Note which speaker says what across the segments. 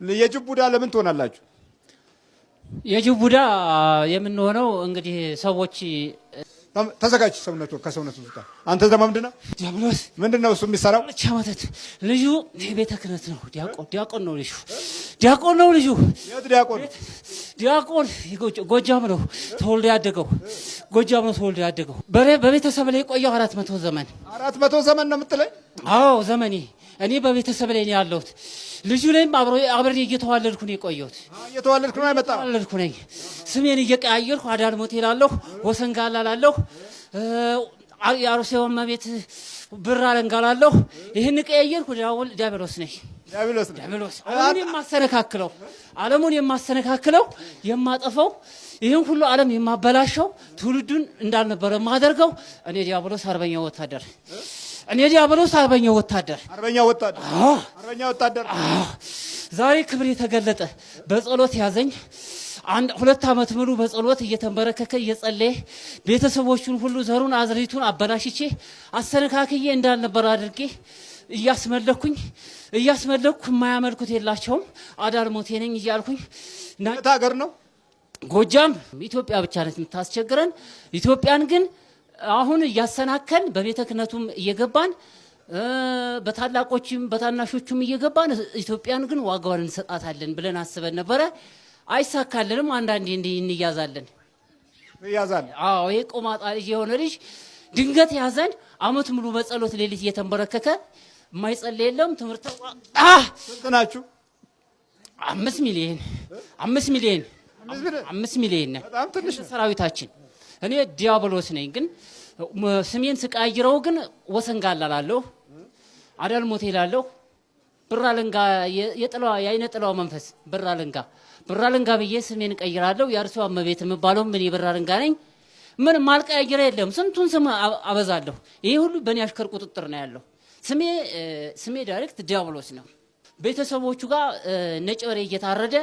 Speaker 1: የጅብ ቡዳ ለምን ትሆናላችሁ?
Speaker 2: የጅብ ቡዳ የምንሆነው እንግዲህ ሰዎች
Speaker 1: ተዘጋጅ ሰውነቱ ከሰውነቱ ውስጥ አንተ ዘማ ምንድነው?
Speaker 2: ዲያብሎስ
Speaker 1: ምንድነው እሱ የሚሰራው?
Speaker 2: ቻማተት ልጁ ቤተ ክህነት ነው። ዲያቆን ነው ልጁ። ዲያቆን ነው ልጁ።
Speaker 1: የት ዲያቆን?
Speaker 2: ዲያቆን ጎጃም ነው ተወልዶ ያደገው። ጎጃም ነው ተወልዶ ያደገው። በቤተሰብ ላይ የቆየው 400 ዘመን
Speaker 1: 400 ዘመን ነው የምትለኝ?
Speaker 2: አዎ ዘመኔ እኔ በቤተሰብ ላይ ነው ያለሁት። ልጁ ላይም አብሬ እየተዋለድኩ ነው የቆየሁት።
Speaker 1: እየተዋለድኩ ነው አይመጣ
Speaker 2: እየተዋለድኩ ነኝ። ስሜን እየቀያየርኩ አዳልሞት እላለሁ፣ ወሰንጋላ እላለሁ፣ የአርሴው እመቤት ብር አለንጋ እላለሁ። ይህን ቀያየርኩ ዲያብሎስ ነኝ። ዲያብሎስ ዓለሙን የማስተነካክለው የማጠፈው ይህን ሁሉ ዓለም የማበላሸው ትውልዱን እንዳልነበረ የማደርገው እኔ ዲያብሎስ አርበኛው ወታደር አርበኛው ወታደር ዛሬ ክብር የተገለጠ በጸሎት ያዘኝ። 2 ዓመት ሙሉ በጸሎት እየተንበረከከ እየጸለየ ቤተሰቦቹን ሁሉ ዘሩን አዝሪቱን አበላሽቼ አስተነካክዬ እንዳልነበረ አድርጌ እያስመለኩኝ የማያመልኩት የላቸውም አዳልሞቴ ነኝ እያልኩኝ
Speaker 1: ሀገር ነው
Speaker 2: ጎጃም። ኢትዮጵያ ብቻ ነች የምታስቸግረን። ኢትዮጵያን ግን አሁን እያሰናከን በቤተ ክህነቱም እየገባን በታላቆችም በታናሾቹም እየገባን ኢትዮጵያን ግን ዋጋዋን እንሰጣታለን ብለን አስበን ነበረ። አይሳካልንም። አንዳንዴ እንያዛለን። አዎ ይሄ ቆማጣ ልጅ የሆነ ልጅ ድንገት ያዘን። አመት ሙሉ በጸሎት ሌሊት እየተንበረከከ የማይጸልይ የለም። ትምህርት
Speaker 1: ስንት ናችሁ?
Speaker 2: 5 ሚሊዮን በጣም ትንሽ ሰራዊታችን። እኔ ዲያብሎስ ነኝ። ግን ስሜን ስቃይረው ግን ወሰንጋላ እላለሁ፣ አዳልሞቴ እላለሁ። ብራለንጋ የአይነ ጥላው መንፈስ ብራለንጋ ብዬ ስሜን ቀይራለሁ። የአርሴው እመቤት የምባለው ምን ብራለንጋ ነኝ። ምን ማልቀያየር የለም። ስንቱን ስም አበዛለሁ። ይሄ ሁሉ በእኔ አሽከር ቁጥጥር ነው ያለው። ስሜ ዳይሬክት ዲያብሎስ ነው። ቤተሰቦቹ ጋር ነጭ በሬ እየታረደ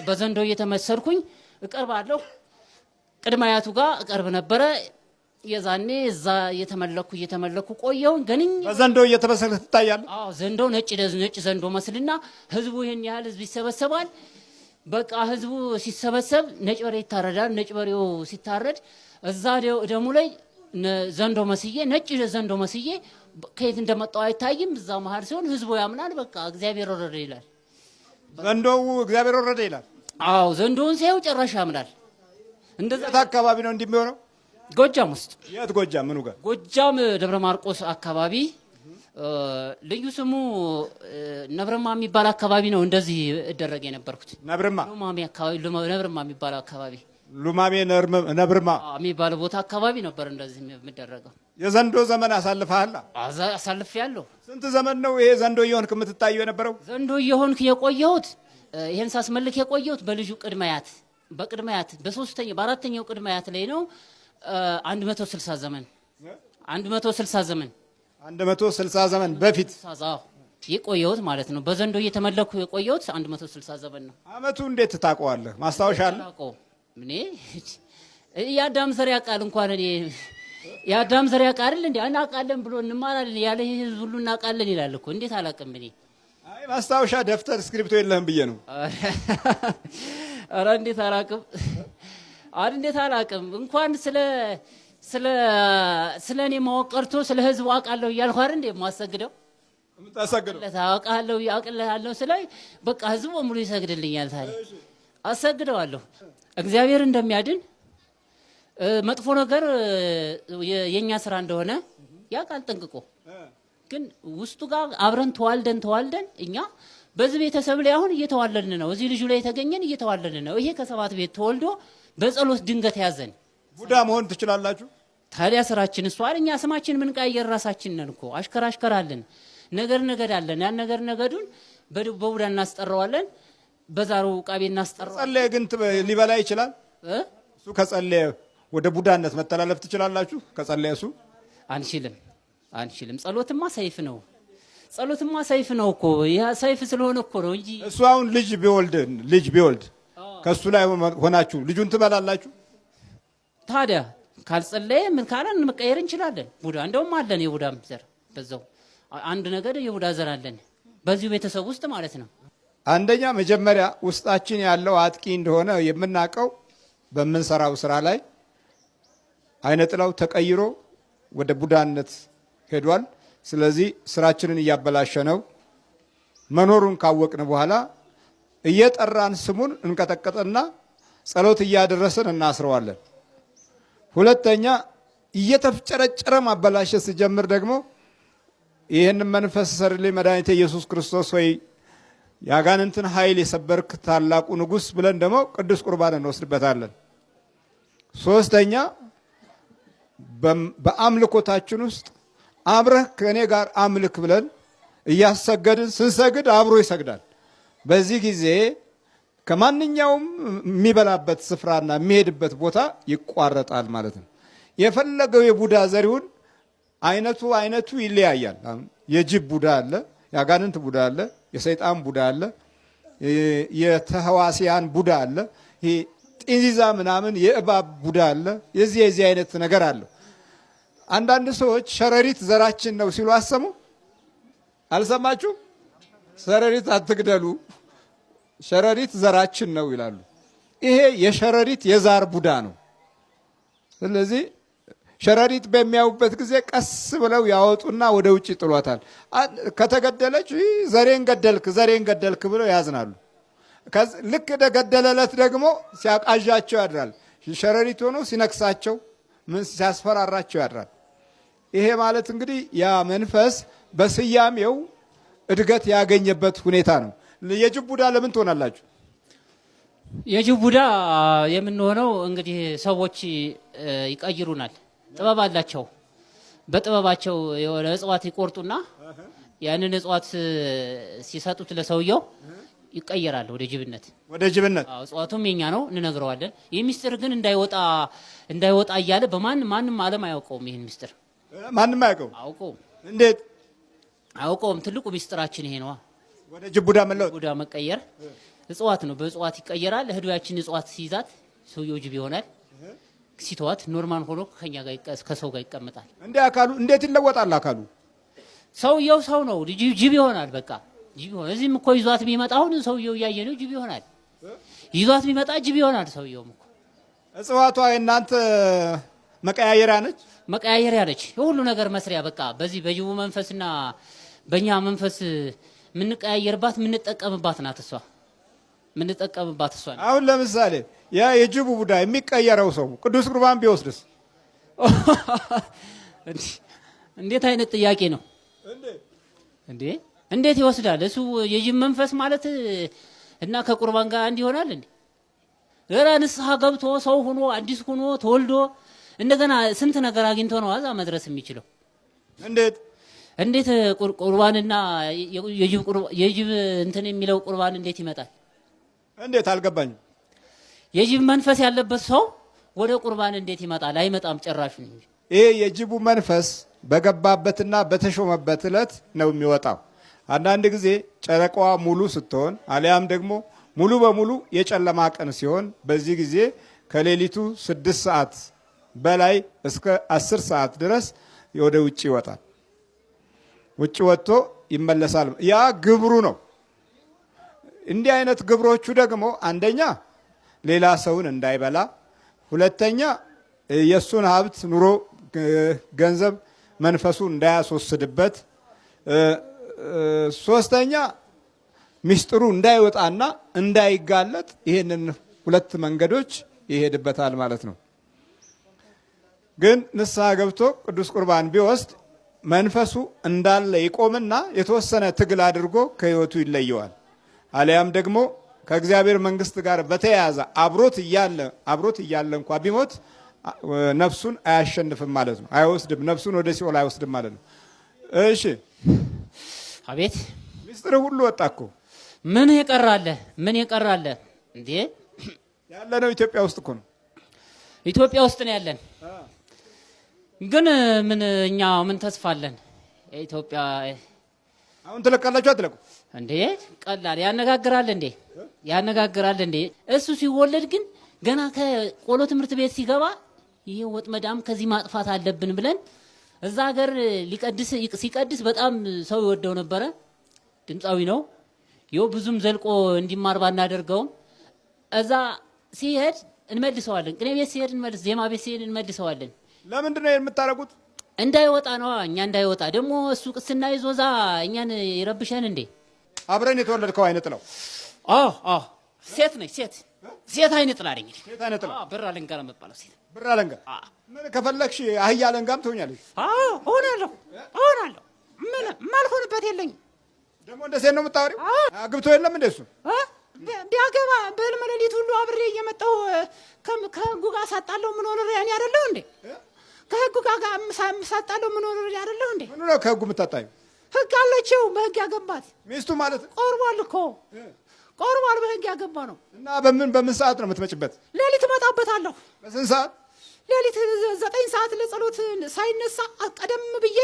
Speaker 2: በዘንዶ እየተመሰልኩኝ እቀርባለሁ። ቅድመ አያቱ ጋር እቀርብ ነበረ። የዛኔ እዛ እየተመለኩ ቆየውን ገንኝ
Speaker 1: በዘንዶ እየተመሰልክ ትታያለህ።
Speaker 2: አዎ ዘንዶ ነጭ ዘንዶ መስልና ህዝቡ ይሄን ያህል ህዝብ ይሰበሰባል። በቃ ህዝቡ ሲሰበሰብ ነጭ በሬ ይታረዳል። ነጭ በሬው ሲታረድ እዛ ደሙ ላይ ዘንዶ መስዬ ነጭ ዘንዶ መስዬ ከየት እንደመጣው አይታይም። እዛ መሀል ሲሆን ህዝቡ ያምናል። በቃ እግዚአብሔር ወረደ ይላል።
Speaker 1: ዘንዶው እግዚአብሔር ወረደ ይላል።
Speaker 2: አዎ ዘንዶውን ሲያዩ ጭራሽ ያምናል። እንደዛ
Speaker 1: አካባቢ ነው እንደሚሆነው።
Speaker 2: ጎጃም ውስጥ።
Speaker 1: የት ጎጃም? ምኑ ጋር?
Speaker 2: ጎጃም ደብረ ማርቆስ አካባቢ ልዩ ስሙ ነብረማ የሚባል አካባቢ ነው። እንደዚህ እደረገ የነበርኩት
Speaker 1: ነብርማ
Speaker 2: የሚባል አካባቢ
Speaker 1: ሉማሜ ነብርማ
Speaker 2: የሚባል ቦታ አካባቢ ነበር እንደዚህ የሚደረገው።
Speaker 1: የዘንዶ ዘመን አሳልፈሃል?
Speaker 2: አሳልፌያለሁ።
Speaker 1: ስንት ዘመን ነው ይሄ ዘንዶ እየሆንክ የምትታየው የነበረው?
Speaker 2: ዘንዶ እየሆንክ የቆየሁት ይሄን ሳስመልክ የቆየሁት በልጁ ቅድመያት በአራተኛው ቅድመያት ላይ ነው። 160 ዘመን በፊት የቆየሁት ማለት ነው። በዘንዶ እየተመለኩ የቆየሁት 160 ዘመን ነው።
Speaker 1: አመቱ እንዴት ታውቀዋለህ? ማስታወሻ አለ?
Speaker 2: እኔ የአዳም ዘር ያውቃል። እንኳን እኔ የአዳም ዘር ያውቃል እንዴ? እናውቃለን ብሎ እንማራለን ያለ ህዝብ ሁሉ እናውቃለን ይላል እኮ። እንዴት አላውቅም እኔ?
Speaker 1: አይ ማስታወሻ ደፍተር እስክሪፕቶ የለህም ብዬ ነው።
Speaker 2: ኧረ እንዴት አላውቅም እንኳን ስለ እኔ ማወቅ ቀርቶ ስለ ህዝቡ አውቃለሁ እያልኩ አይደል እንዴ የማሰግደው? አውቃለሁ ስለ በቃ ህዝቡ ሙሉ ይሰግድልኛል። ታዲያ አሰግደዋለሁ። እግዚአብሔር እንደሚያድን መጥፎ ነገር የኛ ስራ እንደሆነ ያውቃል ጠንቅቆ። ግን ውስጡ ጋር አብረን ተዋልደን እኛ በዚህ ቤተሰብ ላይ አሁን እየተዋለድን ነው። እዚህ ልጁ ላይ የተገኘን እየተዋለድን ነው። ይሄ ከ7 ቤት ተወልዶ በጸሎት ድንገት ያዘን።
Speaker 1: ቡዳ መሆን ትችላላችሁ?
Speaker 2: ታዲያ ስራችን እሱ አይደል? እኛ ስማችን ምን ቀያየር ራሳችን ነን እኮ። አሽከር አለን፣ ነገድ አለን። ያን ነገዱን በቡዳ እናስጠራዋለን፣ በዛሩ ቃቤ እናስጠራዋለን።
Speaker 1: ጸለየ ግን ሊበላ ይችላል እሱ። ከጸለየ ወደ ቡዳነት መተላለፍ ትችላላችሁ? ከጸለየ እሱ አንችልም። ጸሎትማ ሰይፍ ነው እኮ። ያ ሰይፍ ስለሆነ እኮ ነው እንጂ እሱ አሁን ልጅ ቢወልድ ከሱ ላይ ሆናችሁ ልጁን ትበላላችሁ?
Speaker 2: ታዲያ ካልጸለየ ምን ካለን መቀየር እንችላለን። ቡዳ እንደውም አለን፣ የቡዳም ዘር በዛው አንድ ነገድ የቡዳ ዘር አለን በዚሁ ቤተሰብ ውስጥ ማለት ነው።
Speaker 1: አንደኛ መጀመሪያ ውስጣችን ያለው አጥቂ እንደሆነ የምናውቀው በምንሰራው ስራ ላይ አይነ ጥላው ተቀይሮ ወደ ቡዳነት ሄዷል። ስለዚህ ስራችንን እያበላሸ ነው። መኖሩን ካወቅን በኋላ እየጠራን ስሙን እንቀጠቀጥና ጸሎት እያደረስን እናስረዋለን። ሁለተኛ እየተፍጨረጨረ ማበላሸት ሲጀምር ደግሞ ይህንን መንፈስ ሰርልኝ መድኃኒቴ ኢየሱስ ክርስቶስ ወይ ያጋንንትን ኃይል የሰበርክ ታላቁ ንጉሥ ብለን ደግሞ ቅዱስ ቁርባን እንወስድበታለን። ሶስተኛ በአምልኮታችን ውስጥ አብረህ ከእኔ ጋር አምልክ ብለን እያሰገድን ስንሰግድ አብሮ ይሰግዳል። በዚህ ጊዜ ከማንኛውም የሚበላበት ስፍራና የሚሄድበት ቦታ ይቋረጣል ማለት ነው። የፈለገው የቡዳ ዘሪውን አይነቱ ይለያያል። የጅብ ቡዳ አለ፣ የአጋንንት ቡዳ አለ፣ የሰይጣን ቡዳ አለ፣ የተህዋሲያን ቡዳ አለ፣ ጢንዚዛ ምናምን የእባብ ቡዳ አለ። የዚህ አይነት ነገር አለው። አንዳንድ ሰዎች ሸረሪት ዘራችን ነው ሲሉ አሰሙ አልሰማችሁ? ሸረሪት አትግደሉ፣ ሸረሪት ዘራችን ነው ይላሉ። ይሄ የሸረሪት የዛር ቡዳ ነው። ስለዚህ ሸረሪት በሚያዩበት ጊዜ ቀስ ብለው ያወጡና ወደ ውጭ ጥሏታል። ከተገደለች ዘሬን ገደልክ ብለው ያዝናሉ። ልክ እንደገደለለት ደግሞ ሲያቃዣቸው ያድራል። ሸረሪት ሆኖ ሲነክሳቸው ሲያስፈራራቸው ያድራል። ይሄ ማለት እንግዲህ ያ መንፈስ በስያሜው እድገት ያገኘበት ሁኔታ ነው። የጅብ ቡዳ ለምን ትሆናላችሁ?
Speaker 2: የጅብ ቡዳ የምንሆነው እንግዲህ ሰዎች ይቀይሩናል። ጥበብ አላቸው። በጥበባቸው የሆነ እጽዋት ይቆርጡና ያንን እጽዋት ሲሰጡት ለሰውየው ይቀየራል ወደ ጅብነት። አዎ እጽዋቱም የኛ ነው እንነግረዋለን። ይህ ሚስጥር ግን እንዳይወጣ እያለ ማንም ዓለም አያውቀውም። ይሄን ሚስጥር
Speaker 1: ማንም አያውቀውም።
Speaker 2: አውቀውም።
Speaker 1: እንዴት
Speaker 2: አውቀውም? ትልቁ ሚስጥራችን ይሄ ነው።
Speaker 1: ወደ ጅብ ቡዳ መለወጥ።
Speaker 2: ቡዳ መቀየር እጽዋት ነው። በእጽዋት ይቀየራል። ህድያችን እጽዋት ሲይዛት ሰውየው ጅብ ይሆናል። ሲተዋት ኖርማል ሆኖ ከሰው ጋር ይቀመጣል።
Speaker 1: አካሉ እንዴት ይለወጣል? አካሉ
Speaker 2: ሰውየው ሰው ነው፣ ጅብ ይሆናል። በቃ ጅብ ይሆናል። እዚህም እኮ ይዟት ቢመጣ አሁን ሰውየው እያየ ነው ጅብ ይሆናል። ይዟት ቢመጣ ጅብ ይሆናል። ሰውየውም እኮ
Speaker 1: እጽዋቷ የእናንተ መቀያየሪያ ነች።
Speaker 2: መቀያየሪያ ነች፣ የሁሉ ነገር መስሪያ። በቃ በዚህ በጅቡ መንፈስና በእኛ መንፈስ የምንቀያየርባት የምንጠቀምባት ናት። እሷ የምንጠቀምባት እሷ ናት።
Speaker 1: አሁን ለምሳሌ ያ የጅቡ ቡዳ የሚቀየረው ሰው ቅዱስ ቁርባን ቢወስድስ?
Speaker 2: እንዴት አይነት ጥያቄ ነው እንዴ? እንዴት ይወስዳል? እሱ የጅብ መንፈስ ማለት እና ከቁርባን ጋር አንድ ይሆናል እንዴ? ገና ንስሐ ገብቶ ሰው ሆኖ አዲስ ሆኖ ተወልዶ እንደገና ስንት ነገር አግኝቶ ነው አዛ መድረስ የሚችለው። እንዴት ቁርባንና የጅብ እንትን የሚለው ቁርባን እንዴት ይመጣል?
Speaker 1: እንዴት አልገባኝም።
Speaker 2: የጅብ መንፈስ ያለበት ሰው ወደ ቁርባን እንዴት ይመጣል? አይመጣም ጭራሽ።
Speaker 1: ይሄ የጅቡ መንፈስ በገባበትና በተሾመበት ዕለት ነው የሚወጣው። አንዳንድ ጊዜ ጨረቃዋ ሙሉ ስትሆን አሊያም ደግሞ ሙሉ በሙሉ የጨለማ ቀን ሲሆን በዚህ ጊዜ ከሌሊቱ 6 ሰዓት በላይ እስከ 10 ሰዓት ድረስ ወደ ውጭ ይወጣል። ውጭ ወጥቶ ይመለሳል። ያ ግብሩ ነው። እንዲህ አይነት ግብሮቹ ደግሞ አንደኛ ሌላ ሰውን እንዳይበላ፣ ሁለተኛ የሱን ሀብት ኑሮ ገንዘብ መንፈሱ እንዳያስወስድበት፣ ሶስተኛ ሚስጥሩ እንዳይወጣና እንዳይጋለጥ ይሄንን 2 መንገዶች ይሄድበታል ማለት ነው። ግን ንስሐ ገብቶ ቅዱስ ቁርባን ቢወስድ መንፈሱ እንዳለ ይቆምና የተወሰነ ትግል አድርጎ ከህይወቱ ይለየዋል። አሊያም ደግሞ ከእግዚአብሔር መንግስት ጋር በተያያዘ አብሮት እያለ እንኳ ቢሞት ነፍሱን አያሸንፍም ማለት ነው። አይወስድም፣ ነፍሱን ወደ ሲኦል አይወስድም ማለት ነው። እሺ፣
Speaker 2: አቤት
Speaker 1: ሚስጥር ሁሉ ወጣ እኮ።
Speaker 2: ምን ይቀራል? እንዴ?
Speaker 1: ያለነው ኢትዮጵያ ውስጥ እኮ ነው።
Speaker 2: ኢትዮጵያ ውስጥ ነው ያለን። ግን እኛ ምን ተስፋ አለን? ኢትዮጵያ
Speaker 1: አሁን ትለቃላችሁ አትለቁ
Speaker 2: እንዴ? ቀላል ያነጋግራል እንዴ? እሱ ሲወለድ ግን ገና ከቆሎ ትምህርት ቤት ሲገባ ይሄ ወጥመዳም ከዚህ ማጥፋት አለብን ብለን እዛ ሀገር ሲቀድስ በጣም ሰው ይወደው ነበረ። ድምፃዊ ነው። ይኸው ብዙም ዘልቆ እንዲማር ባናደርገውም እዛ ሲሄድ እንመልሰዋለን። ቅኔ ቤት ሲሄድ እንመልስ፣ ዜማ ቤት ሲሄድ እንመልሰዋለን።
Speaker 1: ለምንድን ነው የምታረጉት?
Speaker 2: እንዳይወጣ ነው። እኛ እንዳይወጣ ደግሞ እሱ ቅስና ይዞ እዛ እኛን ይረብሸን እንዴ?
Speaker 1: አብረን የተወለድከው አይነ ጥላው?
Speaker 2: አዎ ሴት ነች። ሴት አይነ ጥላ ነኝ።
Speaker 1: ሴት አይነ ጥላ?
Speaker 2: ብር አለንጋ ነው የምባለው። ሴት
Speaker 1: ብር አለንጋ? ምን ከፈለግሽ አህያ አለንጋም ትሆኛለሽ።
Speaker 2: እሆናለሁ። ምን ማልሆንበት የለኝም።
Speaker 1: ደግሞ እንደ ሴት ነው የምታወሪው? አግብቶ የለም እንደ እሱ
Speaker 2: ቢያገባ በህልም ሌሊት ሁሉ አብሬ እየመጣሁ ከህጉ ጋር ሳጣለሁ ምን ሆነ ያኔ አይደለሁ እንዴ? ከህጉ ጋር ሳጣለሁ ምን ሆነ አይደለሁ እንዴ?
Speaker 1: ምን ነው ከህጉ የምታጣዩ?
Speaker 2: ህግ አለችው በህግ ያገባት
Speaker 1: ሚስቱ ማለት
Speaker 2: ቆርቧል እኮ ቆርቧል። በህግ ያገባ ነው።
Speaker 1: እና በምን ሰዓት ነው የምትመጭበት?
Speaker 2: ሌሊት እመጣበታለሁ።
Speaker 1: በስንት ሰዓት?
Speaker 2: ሌሊት 9 ሰዓት ለጸሎት ሳይነሳ ቀደም ብዬ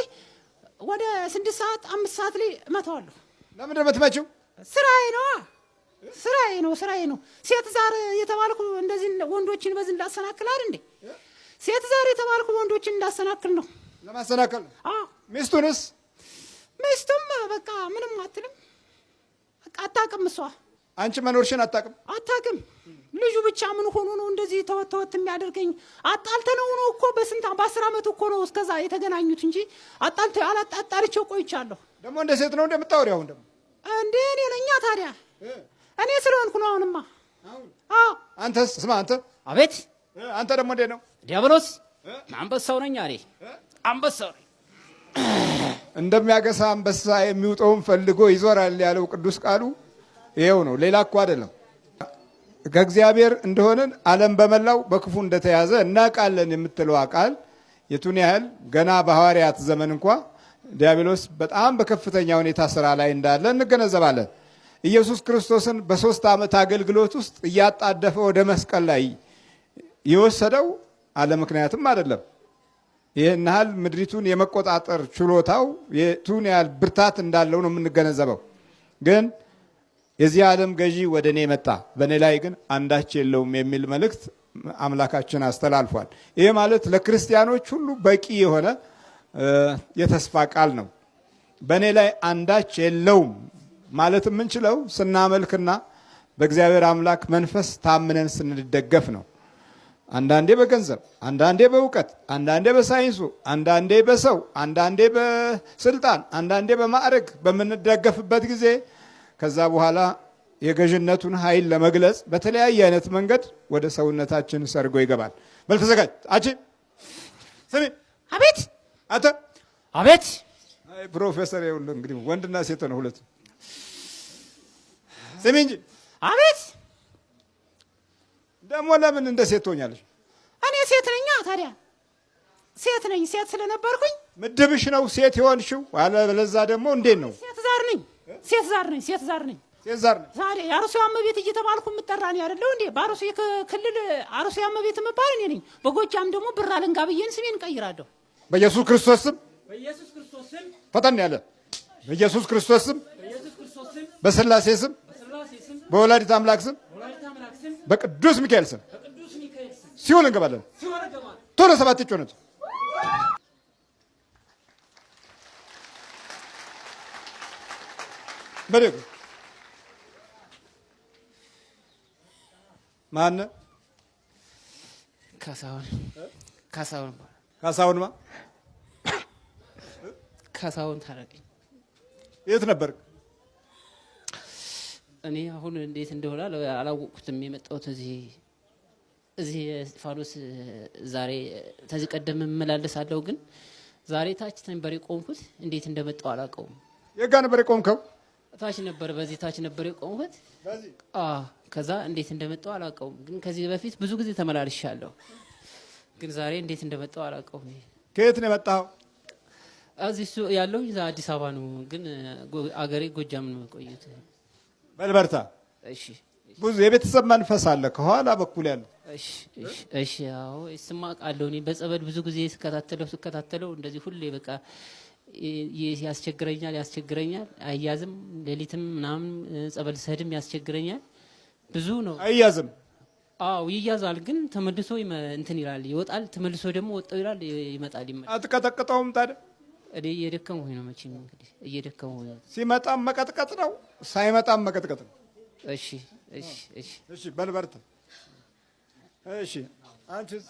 Speaker 2: ወደ 6 ሰዓት 5 ሰዓት ላይ እመታዋለሁ።
Speaker 1: ለምንድን ነው የምትመጪው?
Speaker 2: ስራዬ ነው። ሴት ዛር የተባልኩ እንደዚህ ወንዶችን በዚህ እንዳሰናክል አይደል እንዴ? ሴት ዛር የተባልኩ ወንዶችን እንዳሰናክል ነው።
Speaker 1: ለማሰናከል? ሚስቱንስ?
Speaker 2: ሚስቱም በቃ ምንም አትልም። በቃ አታውቅም። እሷ
Speaker 1: አንቺ መኖርሽን አታውቅም።
Speaker 2: ልጁ ብቻ ምን ሆኖ ነው እንደዚህ ተወት የሚያደርገኝ? አጣልተነው ነው እኮ በ10 ዓመት እኮ ነው እስከዛ የተገናኙት እንጂ አጣልቼው ቆይቻለሁ።
Speaker 1: ደግሞ እንደ ሴት ነው እንደምታወሪው? አሁን ደግሞ
Speaker 2: እንዴ እኔ ነኛ ታዲያ እኔ ስለሆንኩ ነው። አሁንማ
Speaker 1: አንተስ? ስማ አንተ።
Speaker 2: አቤት።
Speaker 1: አንተ ደግሞ እንዴት ነው?
Speaker 2: ዲያብሎስ አንበሳው ነኝ። አንበሳው ነኝ።
Speaker 1: እንደሚያገሳ አንበሳ የሚውጠውን ፈልጎ ይዞራል ያለው ቅዱስ ቃሉ ይሄው ነው። ሌላ እኮ አይደለም። ከእግዚአብሔር እንደሆነን ዓለም በመላው በክፉ እንደተያዘ እናውቃለን የምትለው ቃል የቱን ያህል ገና በሐዋርያት ዘመን እንኳ ዲያብሎስ በጣም በከፍተኛ ሁኔታ ስራ ላይ እንዳለ እንገነዘባለን። ኢየሱስ ክርስቶስን በ3 ዓመት አገልግሎት ውስጥ እያጣደፈ ወደ መስቀል ላይ የወሰደው አለ ምክንያትም አይደለም። ይህን ያህል ምድሪቱን የመቆጣጠር ችሎታው የቱን ያህል ብርታት እንዳለው ነው የምንገነዘበው። ግን የዚህ ዓለም ገዢ ወደ እኔ መጣ፣ በእኔ ላይ ግን አንዳች የለውም የሚል መልእክት አምላካችን አስተላልፏል። ይህ ማለት ለክርስቲያኖች ሁሉ በቂ የሆነ የተስፋ ቃል ነው። በእኔ ላይ አንዳች የለውም ማለት የምንችለው ስናመልክና በእግዚአብሔር አምላክ መንፈስ ታምነን ስንደገፍ ነው። አንዳንዴ በገንዘብ፣ አንዳንዴ በእውቀት፣ አንዳንዴ በሳይንሱ፣ አንዳንዴ በሰው፣ አንዳንዴ በስልጣን፣ አንዳንዴ በማዕረግ በምንደገፍበት ጊዜ ከዛ በኋላ የገዥነቱን ኃይል ለመግለጽ በተለያየ አይነት መንገድ ወደ ሰውነታችን ሰርጎ ይገባል። በል ተዘጋጅ። አንቺ ስሚ።
Speaker 2: አቤት።
Speaker 1: አንተ
Speaker 2: አቤት።
Speaker 1: ፕሮፌሰር ይኸውልህ እንግዲህ ወንድና ሴት ነው ሁለት። ስሚ እንጂ።
Speaker 2: አቤት።
Speaker 1: ደግሞ ለምን እንደ ሴት ትሆኛለሽ?
Speaker 2: እኔ ሴት ነኛ ታዲያ። ሴት ነኝ። ሴት ስለነበርኩኝ
Speaker 1: ምድብሽ ነው ሴት የሆንሽው። አለበለዛ ደግሞ እንዴት ነው?
Speaker 2: ሴት ዛር ነኝ። ዛሬ የአርሲ እመቤት እየተባልኩ የምጠራ ነው አይደለው እንዴ? በአርሲ ክልል አርሲ እመቤት የምባል እኔ ነኝ። በጎጃም ደግሞ ብር አለንጋ ብዬን ስሜን ቀይራለሁ።
Speaker 1: በኢየሱስ ክርስቶስ ስም፣
Speaker 2: በኢየሱስ ክርስቶስ ስም፣
Speaker 1: ፈጠን ያለ በኢየሱስ ክርስቶስ ስም፣ በስላሴ ስም፣ በወላዲት አምላክ ስም፣ በቅዱስ ሚካኤል ስም ሲኦል እንገባለን። ቶሎ 7 ጮነት በደግ ማን?
Speaker 2: ካሳሁን ታረቀኝ።
Speaker 1: የት ነበርክ?
Speaker 2: እኔ አሁን እንዴት እንደሆነ አላወቅኩትም። የመጣሁት እዚህ እስጢፋኖስ ዛሬ ተዚህ ቀደም እመላለሳለሁ፣ ግን ዛሬ ታች ነበር የቆምኩት። እንዴት እንደመጣሁ አላውቀውም።
Speaker 1: የጋ ነበር የቆምከው?
Speaker 2: ታች ነበር፣ በዚህ ታች ነበር የቆምኩት። ከዛ እንዴት እንደመጣሁ አላውቀውም፣ ግን ከዚህ በፊት ብዙ ጊዜ ተመላልሻለሁ፣ ግን ዛሬ እንዴት እንደመጣሁ አላውቀውም።
Speaker 1: ከየት ነው የመጣኸው?
Speaker 2: እዚህ ያለው አዲስ አበባ ነው፣ ግን አገሬ ጎጃም ነው የቆየሁት።
Speaker 1: በልበርታ።
Speaker 2: እሺ።
Speaker 1: ብዙ የቤተሰብ መንፈስ አለ ከኋላ በኩል ያለው።
Speaker 2: እሺ። አዎ እስማቃለሁ። እኔ በጸበል ብዙ ጊዜ ስከታተለው እንደዚህ ሁሌ በቃ ያስቸግረኛል። አያዝም። ሌሊትም ምናምን ጸበል ስሄድም ያስቸግረኛል። ብዙ ነው።
Speaker 1: አያዝም?
Speaker 2: አዎ ይያዛል፣ ግን ተመልሶ እንትን ይላል፣ ይወጣል። ተመልሶ ደግሞ ወጣው ይላል፣ ይመጣል።
Speaker 1: አትቀጠቅጠውም ታዲያ?
Speaker 2: እኔ እየደከምኩኝ ነው መቼም እንግዲህ እየደከምኩኝ ነው።
Speaker 1: ሲመጣም መቀጥቀጥ ነው፣ ሳይመጣም መቀጥቀጥ ነው።
Speaker 2: እሺ እሺ እሺ
Speaker 1: እሺ በል በርታ። እሺ አንቺስ?